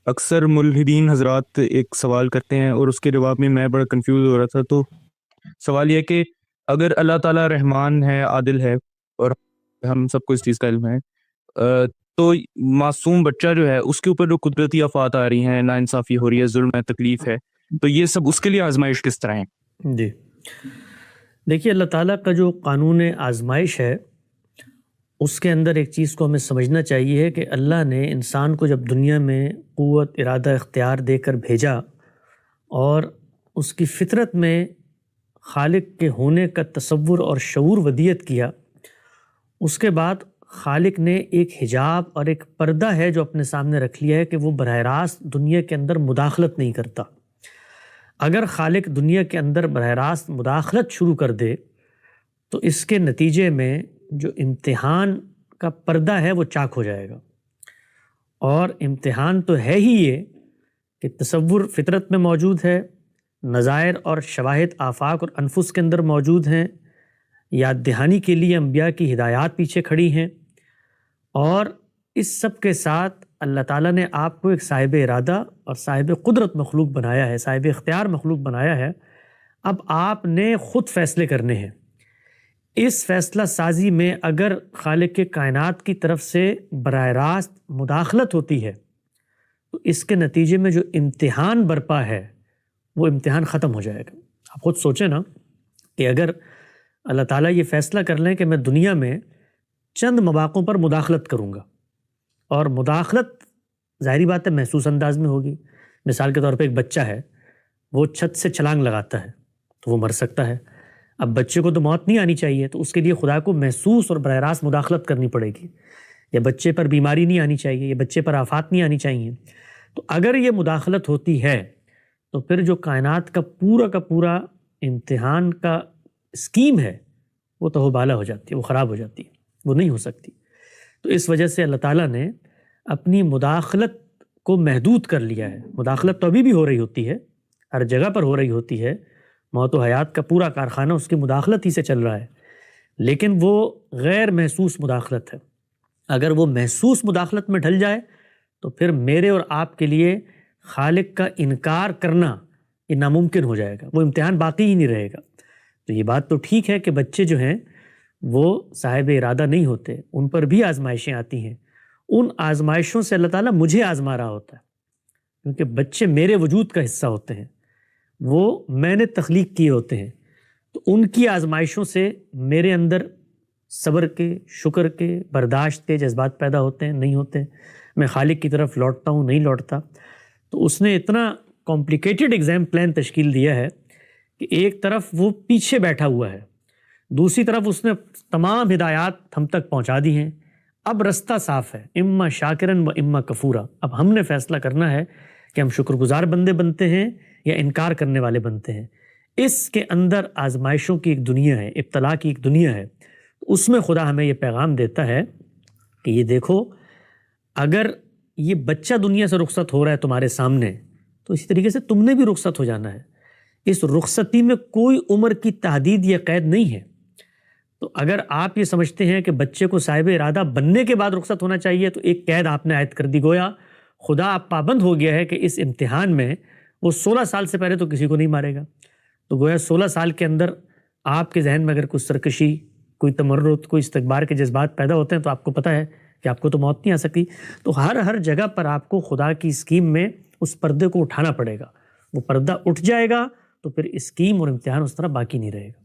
اکثر ملحدین حضرات ایک سوال کرتے ہیں اور اس کے جواب میں بڑا کنفیوز ہو رہا تھا. تو سوال یہ کہ اگر اللہ تعالیٰ رحمان ہے، عادل ہے، اور ہم سب کو اس چیز کا علم ہے، تو معصوم بچہ جو ہے اس کے اوپر جو قدرتی آفات آ رہی ہیں، ناانصافی ہو رہی ہے، ظلم ہے، تکلیف ہے، تو یہ سب اس کے لیے آزمائش کس طرح ہے؟ جی دیکھیے، اللہ تعالیٰ کا جو قانون آزمائش ہے اس کے اندر ایک چیز کو ہمیں سمجھنا چاہیے کہ اللہ نے انسان کو جب دنیا میں قوت ارادہ اختیار دے کر بھیجا اور اس کی فطرت میں خالق کے ہونے کا تصور اور شعور ودیت کیا، اس کے بعد خالق نے ایک حجاب اور ایک پردہ ہے جو اپنے سامنے رکھ لیا ہے کہ وہ براہ راست دنیا کے اندر مداخلت نہیں کرتا. اگر خالق دنیا کے اندر براہ راست مداخلت شروع کر دے تو اس کے نتیجے میں جو امتحان کا پردہ ہے وہ چاک ہو جائے گا. اور امتحان تو ہے ہی یہ کہ تصور فطرت میں موجود ہے، نظائر اور شواہد آفاق اور انفس کے اندر موجود ہیں، یاد دہانی کے لیے انبیاء کی ہدایات پیچھے کھڑی ہیں، اور اس سب کے ساتھ اللہ تعالیٰ نے آپ کو ایک صاحب ارادہ اور صاحب قدرت مخلوق بنایا ہے، صاحب اختیار مخلوق بنایا ہے. اب آپ نے خود فیصلے کرنے ہیں. اس فیصلہ سازی میں اگر خالق کے کائنات کی طرف سے براہ راست مداخلت ہوتی ہے تو اس کے نتیجے میں جو امتحان برپا ہے وہ امتحان ختم ہو جائے گا. آپ خود سوچیں نا کہ اگر اللہ تعالیٰ یہ فیصلہ کر لیں کہ میں دنیا میں چند مواقعوں پر مداخلت کروں گا، اور مداخلت ظاہری بات ہے محسوس انداز میں ہوگی. مثال کے طور پہ ایک بچہ ہے، وہ چھت سے چھلانگ لگاتا ہے تو وہ مر سکتا ہے. اب بچے کو تو موت نہیں آنی چاہیے، تو اس کے لیے خدا کو محسوس اور براہ راست مداخلت کرنی پڑے گی. یا بچے پر بیماری نہیں آنی چاہیے، یا بچے پر آفات نہیں آنی چاہیے. تو اگر یہ مداخلت ہوتی ہے تو پھر جو کائنات کا پورا امتحان کا اسکیم ہے وہ تہوبالا ہو جاتی ہے، وہ خراب ہو جاتی ہے، وہ نہیں ہو سکتی. تو اس وجہ سے اللہ تعالیٰ نے اپنی مداخلت کو محدود کر لیا ہے. مداخلت تو ابھی بھی ہو رہی ہوتی ہے، ہر جگہ پر ہو رہی ہوتی ہے، موت و حیات کا پورا کارخانہ اس کی مداخلت ہی سے چل رہا ہے، لیکن وہ غیر محسوس مداخلت ہے. اگر وہ محسوس مداخلت میں ڈھل جائے تو پھر میرے اور آپ کے لیے خالق کا انکار کرنا یہ ناممکن ہو جائے گا، وہ امتحان باقی ہی نہیں رہے گا. تو یہ بات تو ٹھیک ہے کہ بچے جو ہیں وہ صاحب ارادہ نہیں ہوتے، ان پر بھی آزمائشیں آتی ہیں. ان آزمائشوں سے اللہ تعالیٰ مجھے آزما رہا ہوتا ہے، کیونکہ بچے میرے وجود کا حصہ ہوتے ہیں، وہ میں نے تخلیق کیے ہوتے ہیں. تو ان کی آزمائشوں سے میرے اندر صبر کے، شکر کے، برداشت کے جذبات پیدا ہوتے ہیں، نہیں ہوتے. میں خالق کی طرف لوٹتا ہوں، نہیں لوٹتا. تو اس نے اتنا کمپلیکیٹڈ ایگزام پلان تشکیل دیا ہے کہ ایک طرف وہ پیچھے بیٹھا ہوا ہے، دوسری طرف اس نے تمام ہدایات ہم تک پہنچا دی ہیں. اب رستہ صاف ہے، اما شاکرن و اما کفورا. اب ہم نے فیصلہ کرنا ہے کہ ہم شکر گزار بندے بنتے ہیں یا انکار کرنے والے بنتے ہیں. اس کے اندر آزمائشوں کی ایک دنیا ہے، ابتلا کی ایک دنیا ہے. اس میں خدا ہمیں یہ پیغام دیتا ہے کہ یہ دیکھو، اگر یہ بچہ دنیا سے رخصت ہو رہا ہے تمہارے سامنے، تو اسی طریقے سے تم نے بھی رخصت ہو جانا ہے. اس رخصتی میں کوئی عمر کی تحدید یا قید نہیں ہے. تو اگر آپ یہ سمجھتے ہیں کہ بچے کو صاحب ارادہ بننے کے بعد رخصت ہونا چاہیے تو ایک قید آپ نے عائد کر دی. گویا خدا آپ پابند ہو گیا ہے کہ اس امتحان میں وہ 16 سال سے پہلے تو کسی کو نہیں مارے گا. تو گویا 16 سال کے اندر آپ کے ذہن میں اگر کوئی سرکشی، کوئی تمرد، کوئی استکبار کے جذبات پیدا ہوتے ہیں تو آپ کو پتہ ہے کہ آپ کو تو موت نہیں آ سکتی. تو ہر جگہ پر آپ کو خدا کی اسکیم میں اس پردے کو اٹھانا پڑے گا. وہ پردہ اٹھ جائے گا تو پھر اسکیم اور امتحان اس طرح باقی نہیں رہے گا.